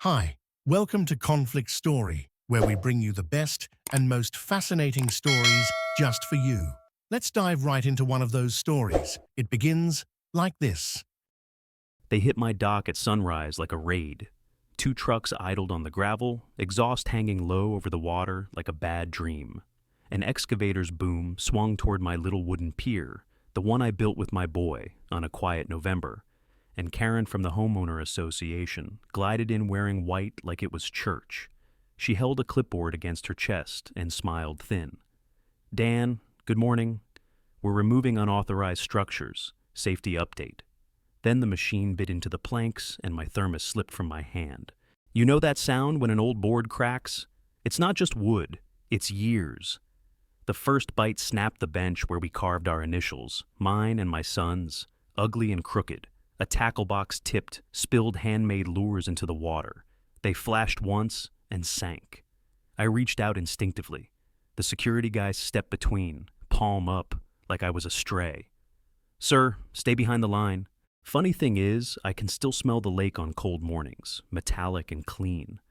Hi, welcome to ConflictStory, where we bring you the best and most fascinating stories just for you. Let's dive right into one of those stories. It begins like this. They hit my dock at sunrise like a raid. Two trucks idled on the gravel, exhaust hanging low over the water like a bad dream. An excavator's boom swung toward my little wooden pier, the one I built with my boy on a quiet November, and Karen from the Homeowner Association glided in wearing white like it was church. She held a clipboard against her chest and smiled thin. Dan, good morning. We're removing unauthorized structures. Safety update. Then the machine bit into the planks and my thermos slipped from my hand. You know that sound when an old board cracks? It's not just wood, it's years. The first bite snapped the bench where we carved our initials, mine and my son's, ugly and crooked. A tackle box tipped, spilled handmade lures into the water. They flashed once and sank. I reached out instinctively. The security guys stepped between, palm up, like I was a stray. Sir, stay behind the line. Funny thing is, I can still smell the lake on cold mornings, metallic and clean.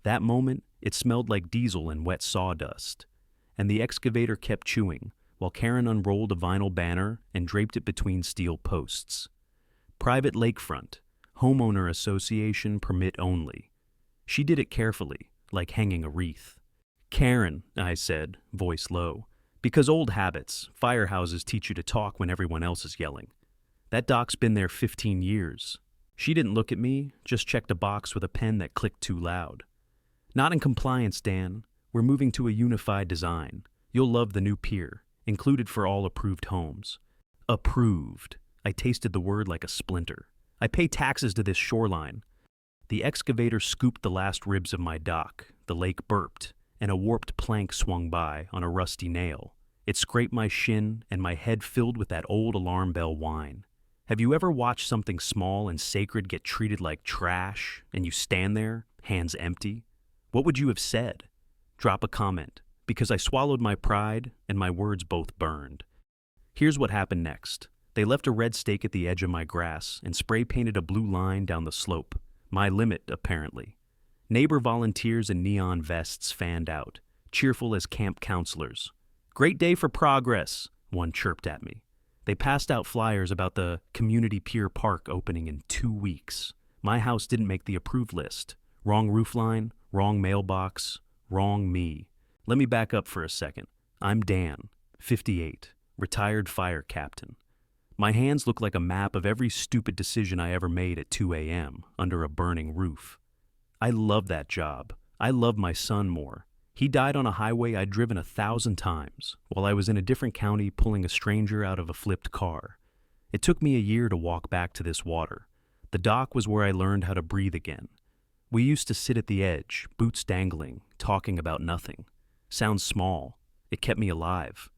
That moment, it smelled like diesel and wet sawdust. And the excavator kept chewing, while Karen unrolled a vinyl banner and draped it between steel posts. Private Lakefront, Homeowner Association permit only. She did it carefully, like hanging a wreath. Karen, I said, voice low, because old habits, firehouses teach you to talk when everyone else is yelling. That dock's been there 15 years. She didn't look at me, just checked a box with a pen that clicked too loud. Not in compliance, Dan. We're moving to a unified design. You'll love the new pier, included for all approved homes. Approved. I tasted the word like a splinter. I pay taxes to this shoreline. The excavator scooped the last ribs of my dock. The lake burped, and a warped plank swung by on a rusty nail. It scraped my shin, and my head filled with that old alarm bell whine. Have you ever watched something small and sacred get treated like trash, and you stand there, hands empty? What would you have said? Drop a comment, because I swallowed my pride, and my words both burned. Here's what happened next. They left a red stake at the edge of my grass and spray-painted a blue line down the slope. My limit, apparently. Neighbor volunteers in neon vests fanned out, cheerful as camp counselors. Great day for progress, one chirped at me. They passed out flyers about the community pier park opening in 2 weeks. My house didn't make the approved list. Wrong roofline, wrong mailbox, wrong me. Let me back up for a second. I'm Dan, 58, retired fire captain. My hands look like a map of every stupid decision I ever made at 2 a.m. under a burning roof. I love that job. I love my son more. He died on a highway I'd driven 1,000 times, while I was in a different county pulling a stranger out of a flipped car. It took me a year to walk back to this water. The dock was where I learned how to breathe again. We used to sit at the edge, boots dangling, talking about nothing. Sounds small. It kept me alive.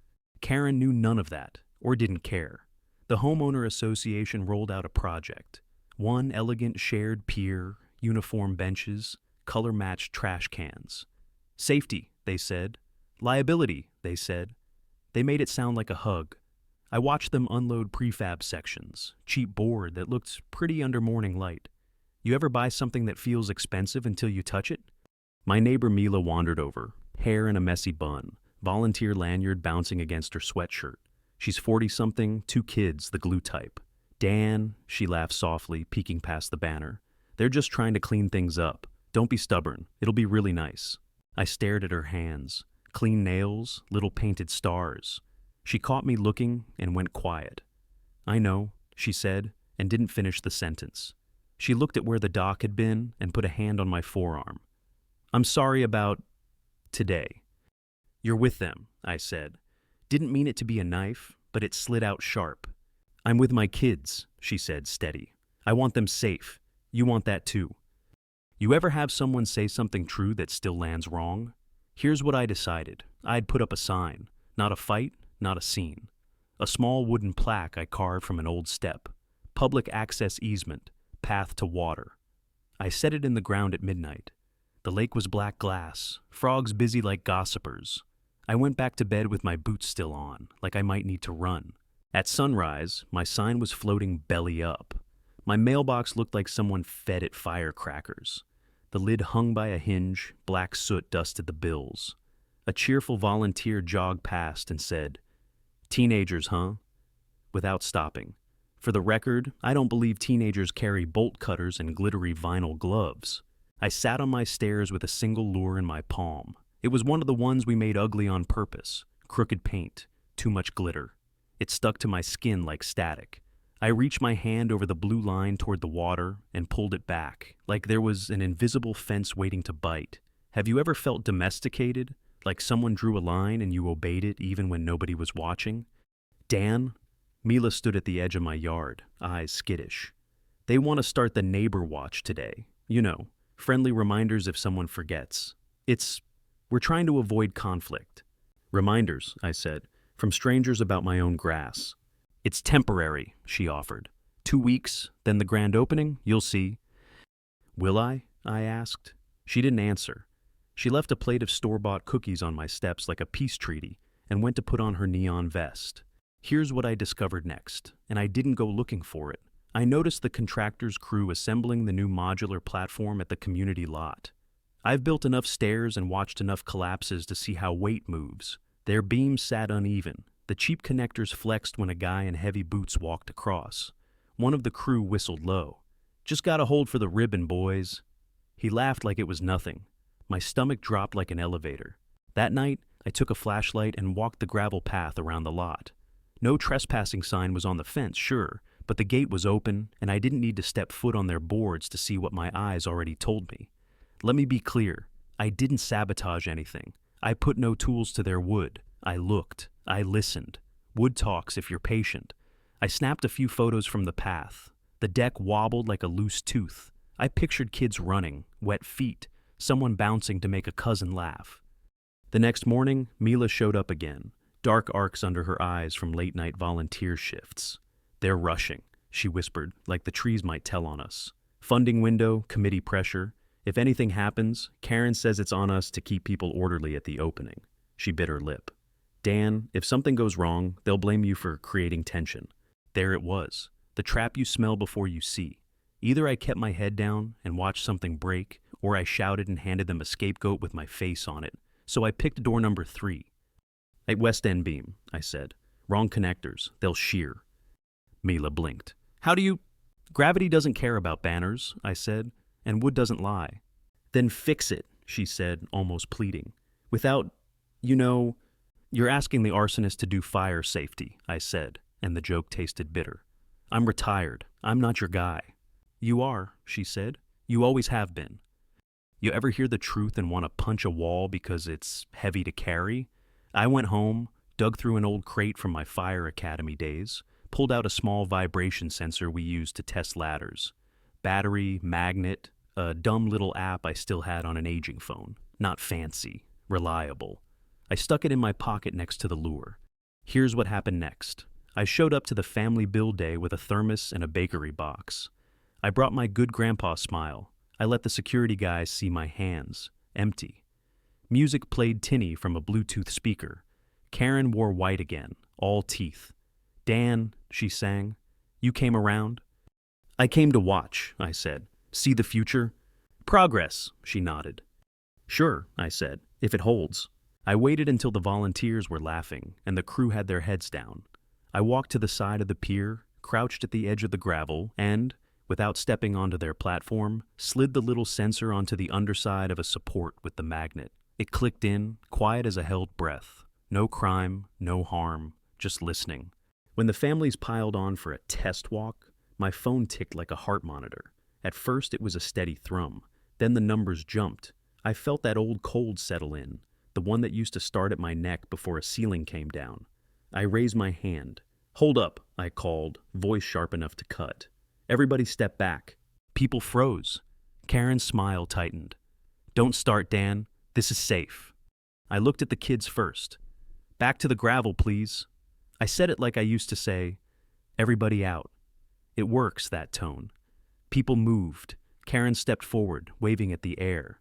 Karen knew none of that, or didn't care. The Homeowner Association rolled out a project. One elegant shared pier, uniform benches, color-matched trash cans. Safety, they said. Liability, they said. They made it sound like a hug. I watched them unload prefab sections, cheap board that looked pretty under morning light. You ever buy something that feels expensive until you touch it? My neighbor Mila wandered over, hair in a messy bun, volunteer lanyard bouncing against her sweatshirt. She's 40-something, 2 kids, the glue type. Dan, she laughed softly, peeking past the banner. They're just trying to clean things up. Don't be stubborn. It'll be really nice. I stared at her hands. Clean nails, little painted stars. She caught me looking and went quiet. I know, she said, and didn't finish the sentence. She looked at where the dock had been and put a hand on my forearm. I'm sorry about today. You're with them, I said. Didn't mean it to be a knife, but it slid out sharp. I'm with my kids, she said, steady. I want them safe. You want that too. You ever have someone say something true that still lands wrong? Here's what I decided. I'd put up a sign. Not a fight, not a scene. A small wooden plaque I carved from an old step. Public access easement. Path to water. I set it in the ground at midnight. The lake was black glass. Frogs busy like gossipers. I went back to bed with my boots still on, like I might need to run. At sunrise, my sign was floating belly up. My mailbox looked like someone fed it firecrackers. The lid hung by a hinge, black soot dusted the bills. A cheerful volunteer jogged past and said, "Teenagers, huh?" Without stopping. For the record, I don't believe teenagers carry bolt cutters and glittery vinyl gloves. I sat on my stairs with a single lure in my palm. It was one of the ones we made ugly on purpose. Crooked paint, too much glitter. It stuck to my skin like static. I reached my hand over the blue line toward the water and pulled it back, like there was an invisible fence waiting to bite. Have you ever felt domesticated? Like someone drew a line and you obeyed it even when nobody was watching? Dan? Mila stood at the edge of my yard, eyes skittish. They want to start the neighbor watch today. You know, friendly reminders if someone forgets. We're trying to avoid conflict. Reminders, I said, from strangers about my own grass. It's temporary, she offered. 2 weeks, then the grand opening, you'll see. Will I asked. She didn't answer. She left a plate of store-bought cookies on my steps like a peace treaty and went to put on her neon vest. Here's what I discovered next, and I didn't go looking for it. I noticed the contractor's crew assembling the new modular platform at the community lot. I've built enough stairs and watched enough collapses to see how weight moves. Their beams sat uneven. The cheap connectors flexed when a guy in heavy boots walked across. One of the crew whistled low. "Just gotta hold for the ribbon, boys." He laughed like it was nothing. My stomach dropped like an elevator. That night, I took a flashlight and walked the gravel path around the lot. No trespassing sign was on the fence, sure, but the gate was open, and I didn't need to step foot on their boards to see what my eyes already told me. Let me be clear. I didn't sabotage anything. I put no tools to their wood. I looked. I listened. Wood talks if you're patient. I snapped a few photos from the path. The deck wobbled like a loose tooth. I pictured kids running, wet feet, someone bouncing to make a cousin laugh. The next morning, Mila showed up again, dark arcs under her eyes from late-night volunteer shifts. "They're rushing," she whispered, like the trees might tell on us. "Funding window, committee pressure. If anything happens, Karen says it's on us to keep people orderly at the opening." She bit her lip. "Dan, if something goes wrong, they'll blame you for creating tension." There it was, the trap you smell before you see. Either I kept my head down and watched something break, or I shouted and handed them a scapegoat with my face on it. So I picked door number 3. "At West End beam," I said. "Wrong connectors. They'll shear." Mila blinked. "How do you—" "Gravity doesn't care about banners," I said, "and wood doesn't lie." "Then fix it," she said, almost pleading. "Without, you're asking the arsonist to do fire safety," I said, and the joke tasted bitter. "I'm retired. I'm not your guy." "You are," she said. "You always have been." You ever hear the truth and want to punch a wall because it's heavy to carry? I went home, dug through an old crate from my fire academy days, pulled out a small vibration sensor we used to test ladders. Battery, magnet, a dumb little app I still had on an aging phone. Not fancy, reliable. I stuck it in my pocket next to the lure. Here's what happened next. I showed up to the family build day with a thermos and a bakery box. I brought my good grandpa smile. I let the security guys see my hands, empty. Music played tinny from a Bluetooth speaker. Karen wore white again, all teeth. "Dan," she sang, "you came around?" "I came to watch," I said. "See the future?" "Progress," she nodded. "Sure," I said, "if it holds." I waited until the volunteers were laughing and the crew had their heads down. I walked to the side of the pier, crouched at the edge of the gravel, and, without stepping onto their platform, slid the little sensor onto the underside of a support with the magnet. It clicked in, quiet as a held breath. No crime, no harm, just listening. When the families piled on for a test walk, my phone ticked like a heart monitor. At first it was a steady thrum. Then the numbers jumped. I felt that old cold settle in, the one that used to start at my neck before a ceiling came down. I raised my hand. "Hold up," I called, voice sharp enough to cut. Everybody stepped back. People froze. Karen's smile tightened. "Don't start, Dan. This is safe." I looked at the kids first. "Back to the gravel, please." I said it like I used to say, "Everybody out." It works, that tone. People moved. Karen stepped forward, waving at the air.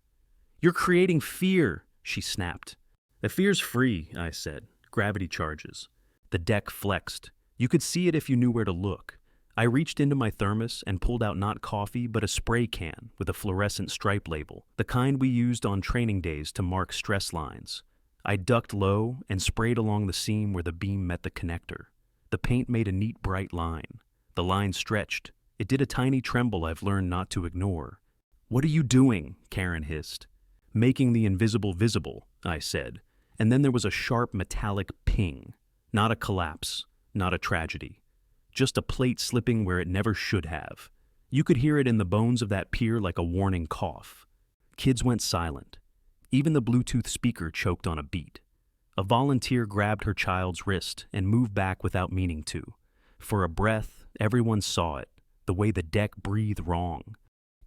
"You're creating fear," she snapped. "The fear's free," I said. "Gravity charges." The deck flexed. You could see it if you knew where to look. I reached into my thermos and pulled out not coffee, but a spray can with a fluorescent stripe label, the kind we used on training days to mark stress lines. I ducked low and sprayed along the seam where the beam met the connector. The paint made a neat bright line. The line stretched. It did a tiny tremble I've learned not to ignore. "What are you doing?" Karen hissed. "Making the invisible visible," I said, and then there was a sharp metallic ping. Not a collapse, not a tragedy. Just a plate slipping where it never should have. You could hear it in the bones of that pier like a warning cough. Kids went silent. Even the Bluetooth speaker choked on a beat. A volunteer grabbed her child's wrist and moved back without meaning to. For a breath, everyone saw it, the way the deck breathed wrong.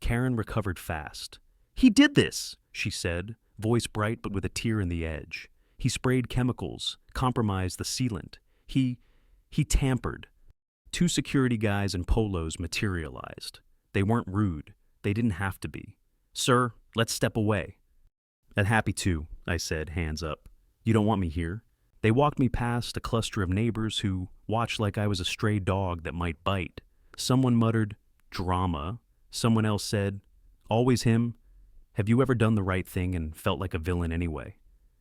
Karen recovered fast. "He did this," she said, voice bright but with a tear in the edge. "He sprayed chemicals, compromised the sealant. He tampered." Two security guys in polos materialized. They weren't rude. They didn't have to be. "Sir, let's step away." "I'm happy to," I said, hands up. "You don't want me here?" They walked me past a cluster of neighbors who watched like I was a stray dog that might bite. Someone muttered, "Drama." Someone else said, "Always him. Have you ever done the right thing and felt like a villain anyway?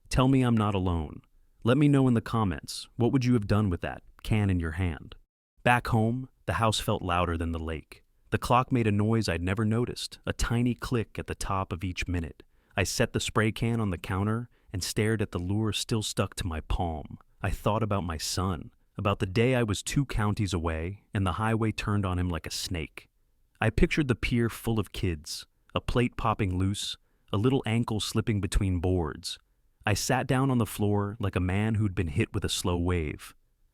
Tell me I'm not alone. Let me know in the comments, what would you have done with that can in your hand?" Back home, the house felt louder than the lake. The clock made a noise I'd never noticed, a tiny click at the top of each minute. I set the spray can on the counter and stared at the lure still stuck to my palm. I thought about my son, about the day I was 2 counties away and the highway turned on him like a snake. I pictured the pier full of kids, a plate popping loose, a little ankle slipping between boards. I sat down on the floor like a man who'd been hit with a slow wave.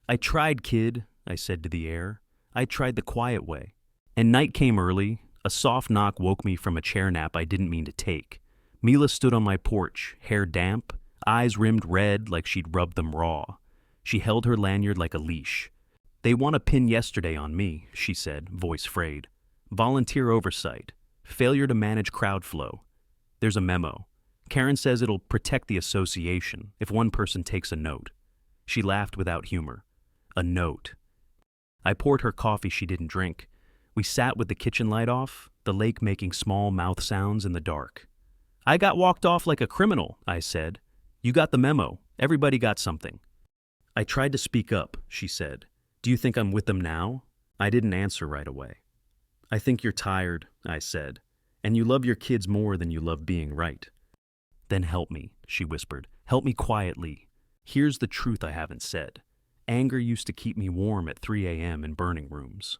"I tried, kid," I said to the air. "I tried the quiet way." And night came early. A soft knock woke me from a chair nap I didn't mean to take. Mila stood on my porch, hair damp, eyes rimmed red like she'd rubbed them raw. She held her lanyard like a leash. "They want a pin yesterday on me," she said, voice frayed. "Volunteer oversight. Failure to manage crowd flow. There's a memo. Karen says it'll protect the association if one person takes a note." She laughed without humor. A note. I poured her coffee she didn't drink. We sat with the kitchen light off, the lake making small mouth sounds in the dark. "I got walked off like a criminal," I said. "You got the memo. Everybody got something." "I tried to speak up," she said. "Do you think I'm with them now?" I didn't answer right away. "I think you're tired," I said, "and you love your kids more than you love being right." "Then help me," she whispered. "Help me quietly. Here's the truth I haven't said. Anger used to keep me warm at 3 a.m. in burning rooms.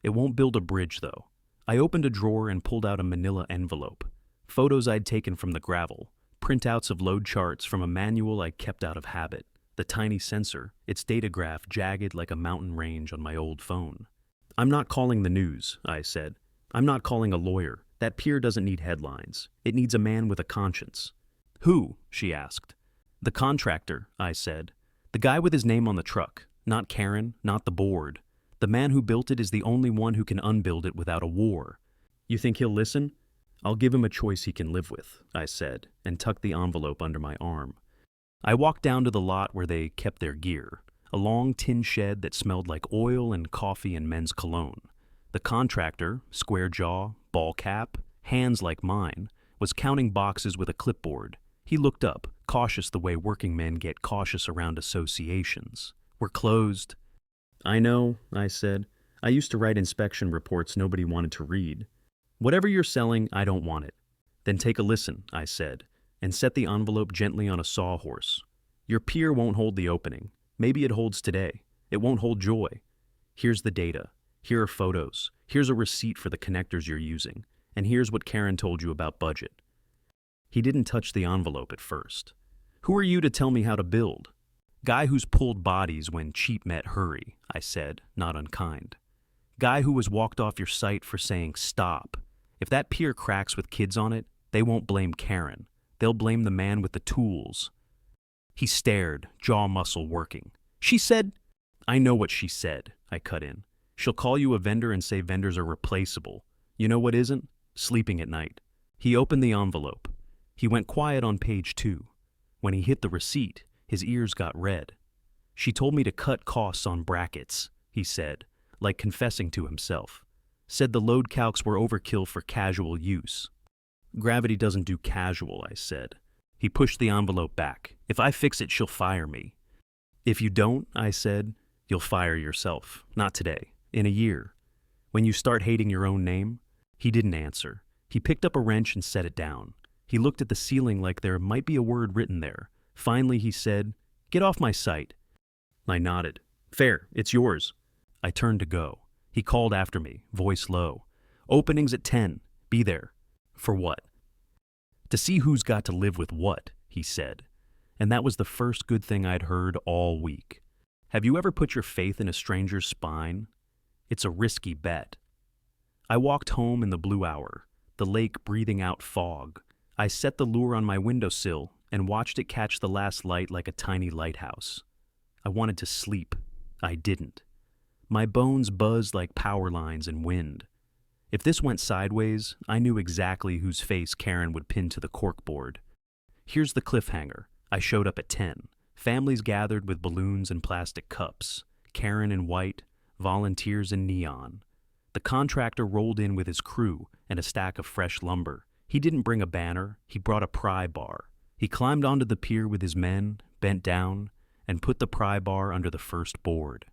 It won't build a bridge, though." I opened a drawer and pulled out a manila envelope. Photos I'd taken from the gravel, printouts of load charts from a manual I kept out of habit, the tiny sensor, its data graph jagged like a mountain range on my old phone. "I'm not calling the news," I said. "I'm not calling a lawyer. That pier doesn't need headlines. It needs a man with a conscience." "Who?" she asked. "The contractor," I said. "The guy with his name on the truck. Not Karen, not the board. The man who built it is the only one who can unbuild it without a war. You think he'll listen?" "I'll give him a choice he can live with," I said, and tucked the envelope under my arm. I walked down to the lot where they kept their gear, a long tin shed that smelled like oil and coffee and men's cologne. The contractor, square jaw, ball cap, hands like mine, was counting boxes with a clipboard. He looked up, cautious the way working men get cautious around associations. "We're closed." "I know," I said. "I used to write inspection reports nobody wanted to read." "Whatever you're selling, I don't want it." "Then take a listen," I said, and set the envelope gently on a sawhorse. "Your pier won't hold the opening. Maybe it holds today. It won't hold joy. Here's the data. Here are photos. Here's a receipt for the connectors you're using. And here's what Karen told you about budget." He didn't touch the envelope at first. "Who are you to tell me how to build?" "Guy who's pulled bodies when cheap met hurry," I said, not unkind. "Guy who was walked off your site for saying stop. If that pier cracks with kids on it, they won't blame Karen. They'll blame the man with the tools." He stared, jaw muscle working. "She said—" "I know what she said," I cut in. "She'll call you a vendor and say vendors are replaceable. You know what isn't? Sleeping at night." He opened the envelope. He went quiet on page 2. When he hit the receipt, his ears got red. "She told me to cut costs on brackets," he said, like confessing to himself. Said the load calcs were overkill for casual use. Gravity doesn't do casual, I said. He pushed the envelope back. If I fix it, she'll fire me. If you don't, I said, you'll fire yourself. Not today. In a year. When you start hating your own name. He didn't answer. He picked up a wrench and set it down. He looked at the ceiling like there might be a word written there. Finally, he said, "Get off my site." I nodded. "Fair, it's yours." I turned to go. He called after me, voice low. "Openings at 10. Be there." "For what?" "To see who's got to live with what," he said. And that was the first good thing I'd heard all week. Have you ever put your faith in a stranger's spine? It's a risky bet. I walked home in the blue hour, the lake breathing out fog. I set the lure on my windowsill and watched it catch the last light like a tiny lighthouse. I wanted to sleep. I didn't. My bones buzzed like power lines in wind. If this went sideways, I knew exactly whose face Karen would pin to the corkboard. Here's the cliffhanger. I showed up at 10. Families gathered with balloons and plastic cups. Karen in white, volunteers in neon. The contractor rolled in with his crew and a stack of fresh lumber. He didn't bring a banner, he brought a pry bar. He climbed onto the pier with his men, bent down, and put the pry bar under the first board.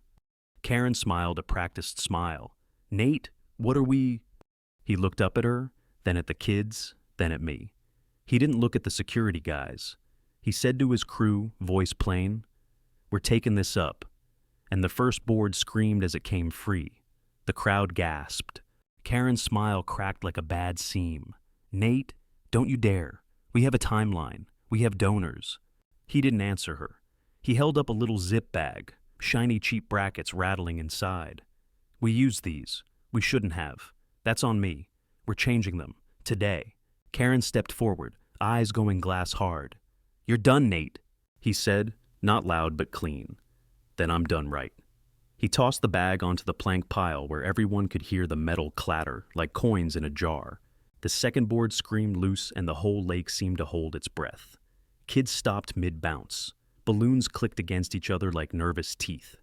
Karen smiled a practiced smile. "Nate, what are we—" He looked up at her, then at the kids, then at me. He didn't look at the security guys. He said to his crew, voice plain, "We're taking this up." And the first board screamed as it came free. The crowd gasped. Karen's smile cracked like a bad seam. "Nate, don't you dare. We have a timeline. We have donors." He didn't answer her. He held up a little zip bag, shiny cheap brackets rattling inside. "We used these. We shouldn't have. That's on me. We're changing them. Today." Karen stepped forward, eyes going glass hard. "You're done, Nate," he said, not loud but clean. "Then I'm done right." He tossed the bag onto the plank pile where everyone could hear the metal clatter, like coins in a jar. The second board screamed loose and the whole lake seemed to hold its breath. Kids stopped mid-bounce. Balloons clicked against each other like nervous teeth.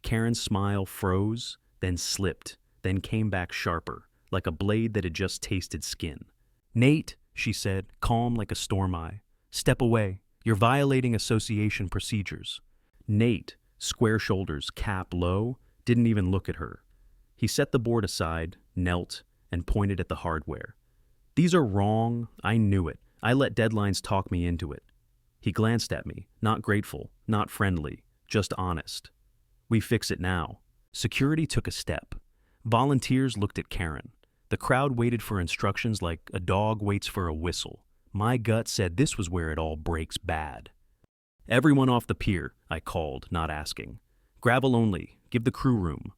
Karen's smile froze, then slipped, then came back sharper, like a blade that had just tasted skin. "Nate," she said, calm like a storm eye. "Step away. You're violating association procedures." Nate, square shoulders, cap low, didn't even look at her. He set the board aside, knelt, and pointed at the hardware. "These are wrong. I knew it. I let deadlines talk me into it." He glanced at me, not grateful, not friendly, just honest. "We fix it now." Security took a step. Volunteers looked at Karen. The crowd waited for instructions like a dog waits for a whistle. My gut said this was where it all breaks bad. "Everyone off the pier," I called, not asking. "Gravel only. Give the crew room."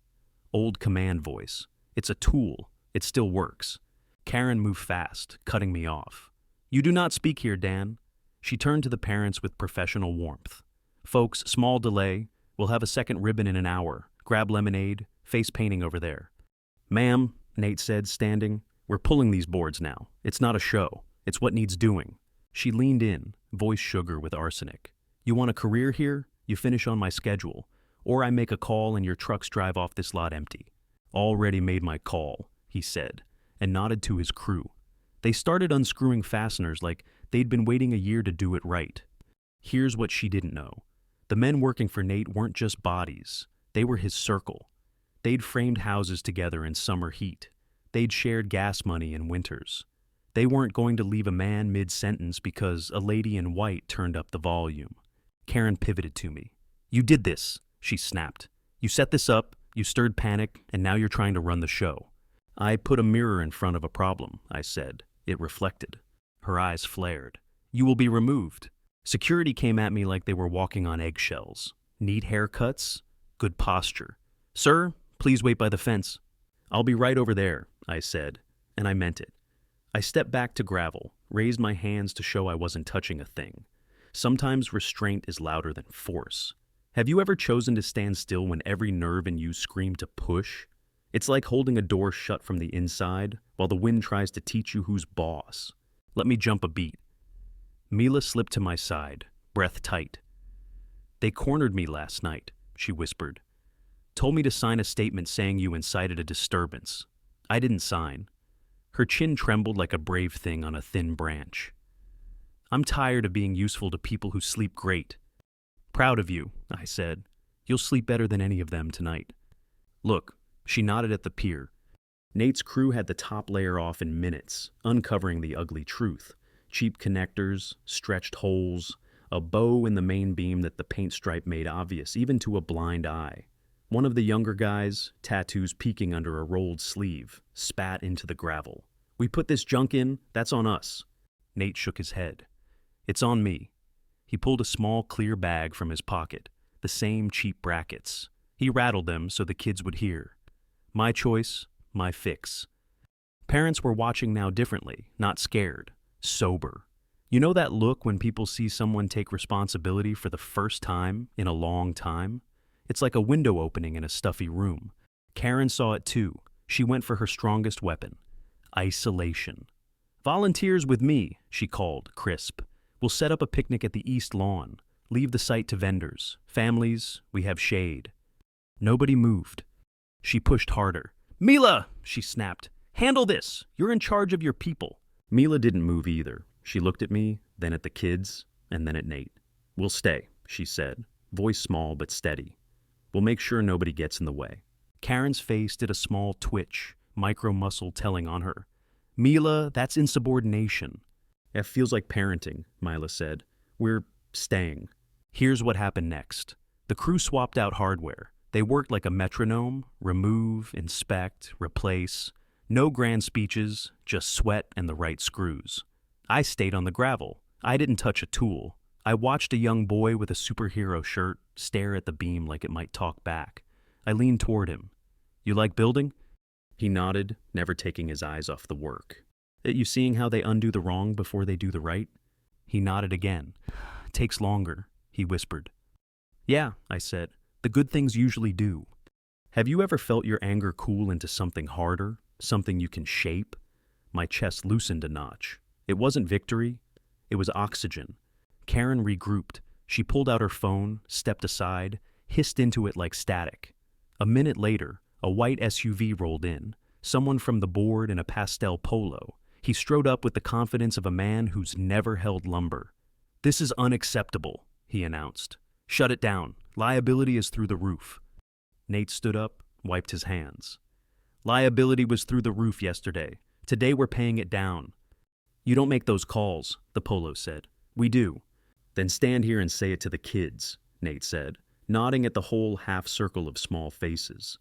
Old command voice. "It's a tool. It still works." Karen moved fast, cutting me off. "You do not speak here, Dan." She turned to the parents with professional warmth. "Folks, small delay. We'll have a second ribbon in an hour. Grab lemonade. Face painting over there." "Ma'am," Nate said, standing, "we're pulling these boards now. It's not a show. It's what needs doing." She leaned in, voice sugar with arsenic. "You want a career here? You finish on my schedule. Or I make a call and your trucks drive off this lot empty." "Already made my call," he said, and nodded to his crew. They started unscrewing fasteners like they'd been waiting a year to do it right. Here's what she didn't know. The men working for Nate weren't just bodies. They were his circle. They'd framed houses together in summer heat. They'd shared gas money in winters. They weren't going to leave a man mid-sentence because a lady in white turned up the volume. Karen pivoted to me. "You did this," she snapped. "You set this up, you stirred panic, and now you're trying to run the show." "I put a mirror in front of a problem," I said. It reflected. Her eyes flared. "You will be removed." Security came at me like they were walking on eggshells. "Need haircuts? Good posture." "Sir, please wait by the fence." "I'll be right over there," I said, and I meant it. I stepped back to gravel, raised my hands to show I wasn't touching a thing. Sometimes restraint is louder than force. Have you ever chosen to stand still when every nerve in you screamed to push? It's like holding a door shut from the inside while the wind tries to teach you who's boss. Let me jump a beat. Mila slipped to my side, breath tight. "They cornered me last night," she whispered. Told me to sign a statement saying you incited a disturbance. I didn't sign. Her chin trembled like a brave thing on a thin branch. I'm tired of being useful to people who sleep great. Proud of you, I said. You'll sleep better than any of them tonight. Look, she nodded at the pier. Nate's crew had the top layer off in minutes, uncovering the ugly truth. Cheap connectors, stretched holes, a bow in the main beam that the paint stripe made obvious, even to a blind eye. One of the younger guys, tattoos peeking under a rolled sleeve, spat into the gravel. We put this junk in, that's on us. Nate shook his head. It's on me. He pulled a small clear bag from his pocket, the same cheap brackets. He rattled them so the kids would hear. My choice, my fix. Parents were watching now differently, not scared, sober. You know that look when people see someone take responsibility for the first time in a long time? It's like a window opening in a stuffy room. Karen saw it too. She went for her strongest weapon, isolation. Volunteers with me, she called, crisp. We'll set up a picnic at the east lawn. Leave the site to vendors. Families, we have shade. Nobody moved. She pushed harder. Mila, she snapped. Handle this. You're in charge of your people. Mila didn't move either. She looked at me, then at the kids, and then at Nate. We'll stay, she said, voice small but steady. We'll make sure nobody gets in the way. Karen's face did a small twitch, micro muscle telling on her. Mila, that's insubordination. It feels like parenting, Mila said. We're staying. Here's what happened next. The crew swapped out hardware. They worked like a metronome, remove, inspect, replace. No grand speeches, just sweat and the right screws. I stayed on the gravel. I didn't touch a tool. I watched a young boy with a superhero shirt stare at the beam like it might talk back. I leaned toward him. You like building? He nodded, never taking his eyes off the work. You seeing how they undo the wrong before they do the right? He nodded again. Takes longer, he whispered. Yeah, I said. The good things usually do. Have you ever felt your anger cool into something harder, something you can shape? My chest loosened a notch. It wasn't victory. It was oxygen. Karen regrouped. She pulled out her phone, stepped aside, hissed into it like static. A minute later, a white SUV rolled in, someone from the board in a pastel polo. He strode up with the confidence of a man who's never held lumber. This is unacceptable, he announced. Shut it down. Liability is through the roof. Nate stood up, wiped his hands. Liability was through the roof yesterday. Today we're paying it down. You don't make those calls, the polo said. We do. Then stand here and say it to the kids, Nate said, nodding at the whole half circle of small faces.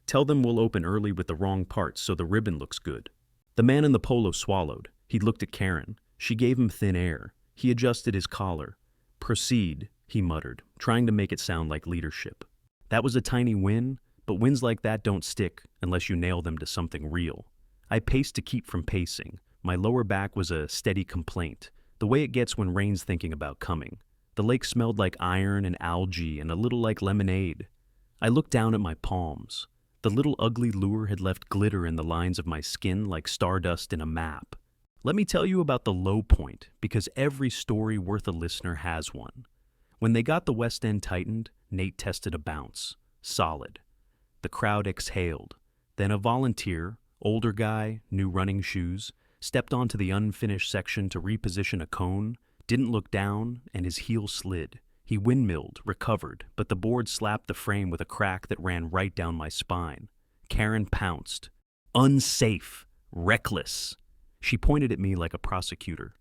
Tell them we'll open early with the wrong parts so the ribbon looks good. The man in the polo swallowed. He looked at Karen. She gave him thin air. He adjusted his collar. Proceed, he muttered, trying to make it sound like leadership. That was a tiny win, but wins like that don't stick unless you nail them to something real. I paced to keep from pacing. My lower back was a steady complaint, the way it gets when rain's thinking about coming. The lake smelled like iron and algae and a little like lemonade. I looked down at my palms. The little ugly lure had left glitter in the lines of my skin like stardust in a map. Let me tell you about the low point, because every story worth a listener has one. When they got the west end tightened, Nate tested a bounce. Solid. The crowd exhaled. Then a volunteer, older guy, new running shoes, stepped onto the unfinished section to reposition a cone, didn't look down, and his heel slid. He windmilled, recovered, but the board slapped the frame with a crack that ran right down my spine. Karen pounced. Unsafe. Reckless. She pointed at me like a prosecutor.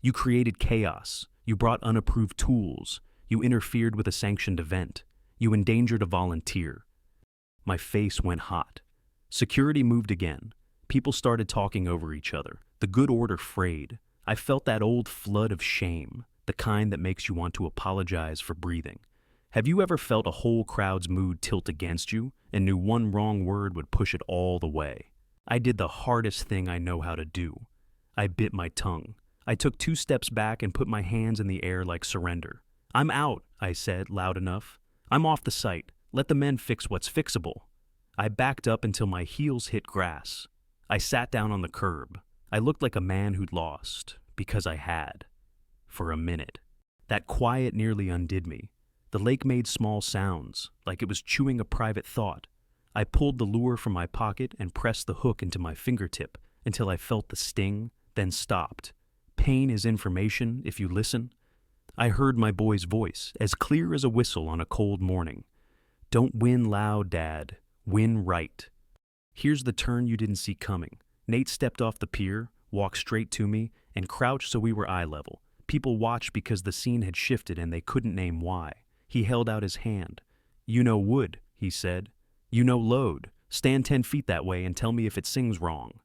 You created chaos. You brought unapproved tools. You interfered with a sanctioned event. You endangered a volunteer. My face went hot. Security moved again. People started talking over each other. The good order frayed. I felt that old flood of shame, the kind that makes you want to apologize for breathing. Have you ever felt a whole crowd's mood tilt against you and knew one wrong word would push it all the way? I did the hardest thing I know how to do. I bit my tongue. I took 2 steps back and put my hands in the air like surrender. I'm out, I said, loud enough. I'm off the site. Let the men fix what's fixable. I backed up until my heels hit grass. I sat down on the curb. I looked like a man who'd lost, because I had. For a minute. That quiet nearly undid me. The lake made small sounds, like it was chewing a private thought. I pulled the lure from my pocket and pressed the hook into my fingertip until I felt the sting, then stopped. Pain is information if you listen. I heard my boy's voice, as clear as a whistle on a cold morning. Don't win loud, Dad. Win right. Here's the turn you didn't see coming. Nate stepped off the pier, walked straight to me, and crouched so we were eye level. People watched because the scene had shifted and they couldn't name why. He held out his hand. You know wood, he said. You know load. Stand 10 feet that way and tell me if it sings wrong.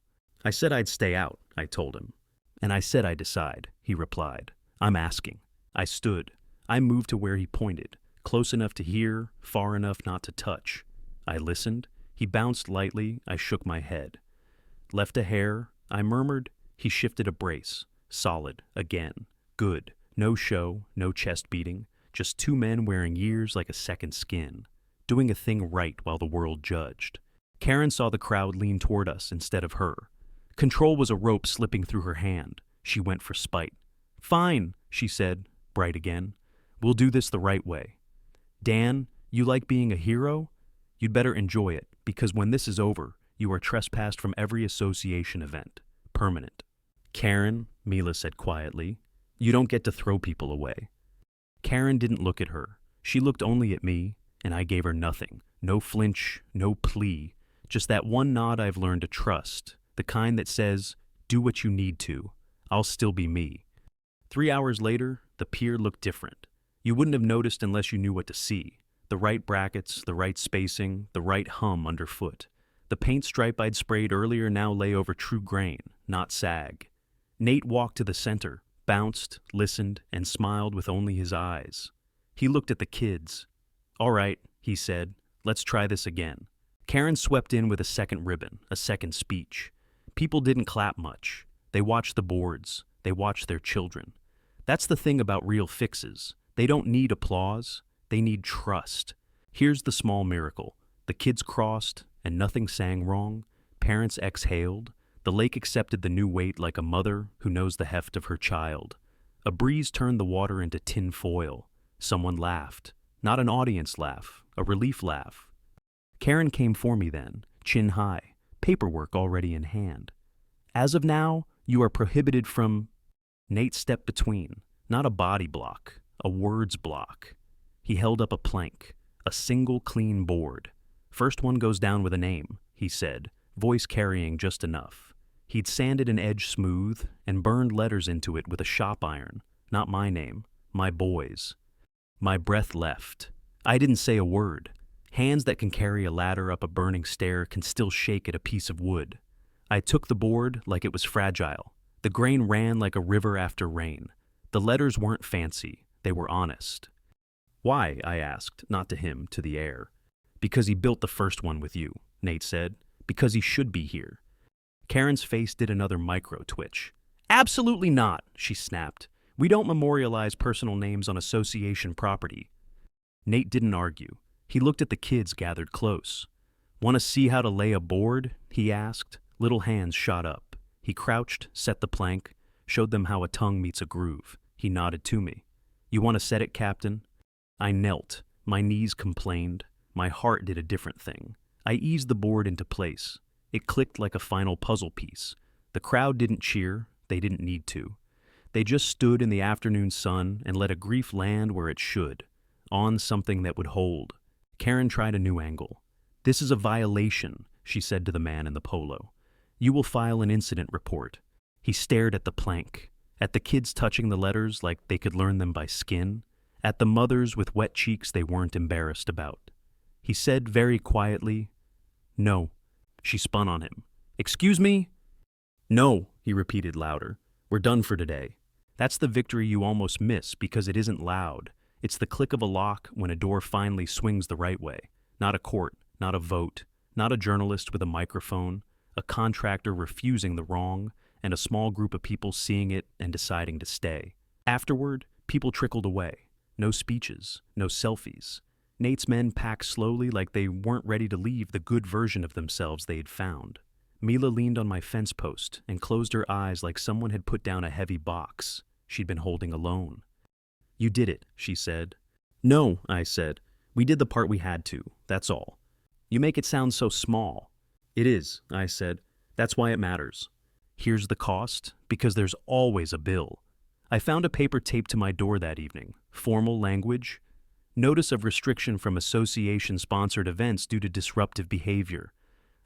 I said I'd stay out, I told him. And I said I'd decide, he replied. I'm asking. I stood. I moved to where he pointed, close enough to hear, far enough not to touch. I listened. He bounced lightly. I shook my head. Left a hair, I murmured. He shifted a brace. Solid, again. Good. No show, no chest beating. Just two men wearing years like a second skin. Doing a thing right while the world judged. Karen saw the crowd lean toward us instead of her. Control was a rope slipping through her hand. She went for spite. Fine, she said, bright again. We'll do this the right way. Dan, you like being a hero? You'd better enjoy it, because when this is over, you are trespassed from every association event. Permanent. Karen, Mila said quietly, you don't get to throw people away. Karen didn't look at her. She looked only at me, and I gave her nothing. No flinch, no plea. Just that one nod I've learned to trust. The kind that says, do what you need to. I'll still be me. 3 hours later, the pier looked different. You wouldn't have noticed unless you knew what to see. The right brackets, the right spacing, the right hum underfoot. The paint stripe I'd sprayed earlier now lay over true grain, not sag. Nate walked to the center, bounced, listened, and smiled with only his eyes. He looked at the kids. All right, he said, let's try this again. Karen swept in with a second ribbon, a second speech. People didn't clap much. They watched the boards. They watched their children. That's the thing about real fixes. They don't need applause. They need trust. Here's the small miracle. The kids crossed, and nothing sang wrong. Parents exhaled. The lake accepted the new weight like a mother who knows the heft of her child. A breeze turned the water into tin foil. Someone laughed. Not an audience laugh, a relief laugh. Karen came for me then, chin high, paperwork already in hand. As of now, you are prohibited from... Nate stepped between, not a body block, a words block. He held up a plank, a single clean board. First one goes down with a name, he said, voice carrying just enough. He'd sanded an edge smooth and burned letters into it with a shop iron. Not my name, my boy's. My breath left. I didn't say a word. Hands that can carry a ladder up a burning stair can still shake at a piece of wood. I took the board like it was fragile. The grain ran like a river after rain. The letters weren't fancy. They were honest. Why? I asked, not to him, to the air. Because he built the first one with you, Nate said. Because he should be here. Karen's face did another micro-twitch. Absolutely not, she snapped. We don't memorialize personal names on association property. Nate didn't argue. He looked at the kids gathered close. Want to see how to lay a board? He asked. Little hands shot up. He crouched, set the plank, showed them how a tongue meets a groove. He nodded to me. You want to set it, Captain? I knelt. My knees complained. My heart did a different thing. I eased the board into place. It clicked like a final puzzle piece. The crowd didn't cheer. They didn't need to. They just stood in the afternoon sun and let a grief land where it should, on something that would hold. Karen tried a new angle. This is a violation, she said to the man in the polo. You will file an incident report. He stared at the plank, at the kids touching the letters like they could learn them by skin, at the mothers with wet cheeks they weren't embarrassed about. He said very quietly, No. She spun on him. Excuse me? No, he repeated louder. We're done for today. That's the victory you almost miss because it isn't loud. It's the click of a lock when a door finally swings the right way. Not a court, not a vote, not a journalist with a microphone, a contractor refusing the wrong, and a small group of people seeing it and deciding to stay. Afterward, people trickled away. No speeches, no selfies. Nate's men packed slowly like they weren't ready to leave the good version of themselves they had found. Mila leaned on my fence post and closed her eyes like someone had put down a heavy box she'd been holding alone. You did it, she said. No, I said. We did the part we had to, that's all. You make it sound so small. It is, I said. That's why it matters. Here's the cost, because there's always a bill. I found a paper taped to my door that evening. Formal language. Notice of restriction from association-sponsored events due to disruptive behavior.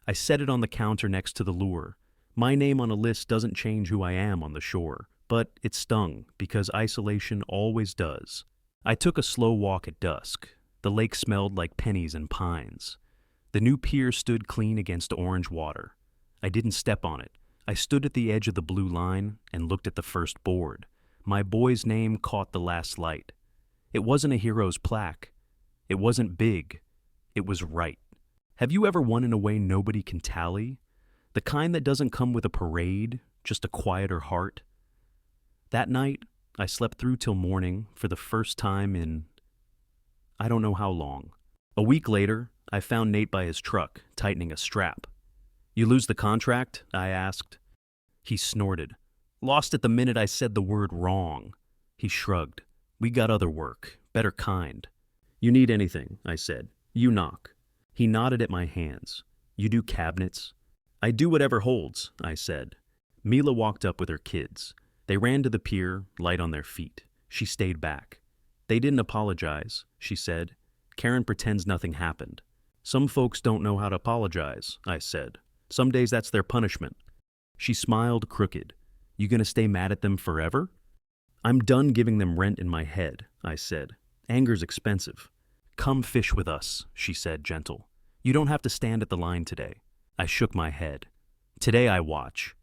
I set it on the counter next to the lure. My name on a list doesn't change who I am on the shore, but it stung, because isolation always does. I took a slow walk at dusk. The lake smelled like pennies and pines. The new pier stood clean against orange water. I didn't step on it. I stood at the edge of the blue line and looked at the first board. My boy's name caught the last light. It wasn't a hero's plaque. It wasn't big. It was right. Have you ever won in a way nobody can tally? The kind that doesn't come with a parade, just a quieter heart? That night, I slept through till morning for the first time in I don't know how long. A week later, I found Nate by his truck, tightening a strap. You lose the contract? I asked. He snorted. Lost it the minute I said the word wrong. He shrugged. We got other work, better kind. You need anything, I said. You knock. He nodded at my hands. You do cabinets? I do whatever holds, I said. Mila walked up with her kids. They ran to the pier, light on their feet. She stayed back. They didn't apologize, she said. Karen pretends nothing happened. Some folks don't know how to apologize, I said. Some days that's their punishment. She smiled crooked. You gonna stay mad at them forever? I'm done giving them rent in my head, I said. Anger's expensive. Come fish with us, she said, gentle. You don't have to stand at the line today. I shook my head. Today I watch.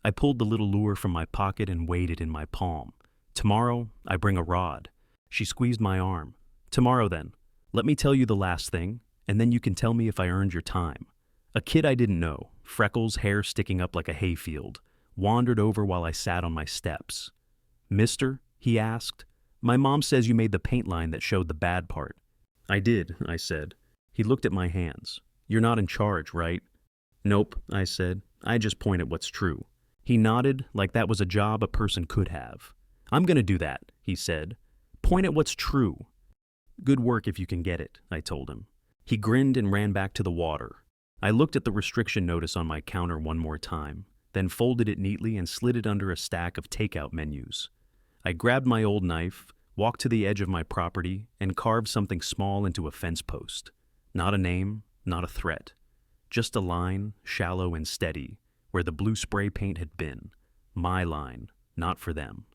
I pulled the little lure from my pocket and weighed it in my palm. Tomorrow, I bring a rod. She squeezed my arm. Tomorrow then. Let me tell you the last thing, and then you can tell me if I earned your time. A kid I didn't know, freckles, hair sticking up like a hayfield, wandered over while I sat on my steps. Mister, he asked, my mom says you made the paint line that showed the bad part. I did, I said. He looked at my hands. You're not in charge, right? Nope, I said. I just point at what's true. He nodded like that was a job a person could have. I'm gonna do that, he said. Point at what's true. Good work if you can get it, I told him. He grinned and ran back to the water. I looked at the restriction notice on my counter one more time, then folded it neatly and slid it under a stack of takeout menus. I grabbed my old knife, walked to the edge of my property, and carved something small into a fence post. Not a name, not a threat. Just a line, shallow and steady, where the blue spray paint had been. My line, not for them.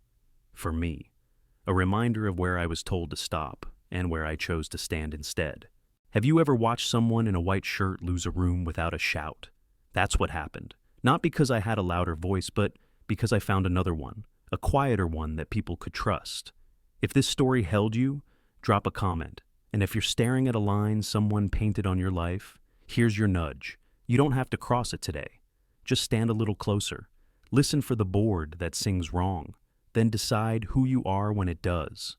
For me. A reminder of where I was told to stop, and where I chose to stand instead. Have you ever watched someone in a white shirt lose a room without a shout? That's what happened. Not because I had a louder voice, but because I found another one, a quieter one that people could trust. If this story held you, drop a comment. And if you're staring at a line someone painted on your life, here's your nudge. You don't have to cross it today. Just stand a little closer. Listen for the board that sings wrong. Then decide who you are when it does.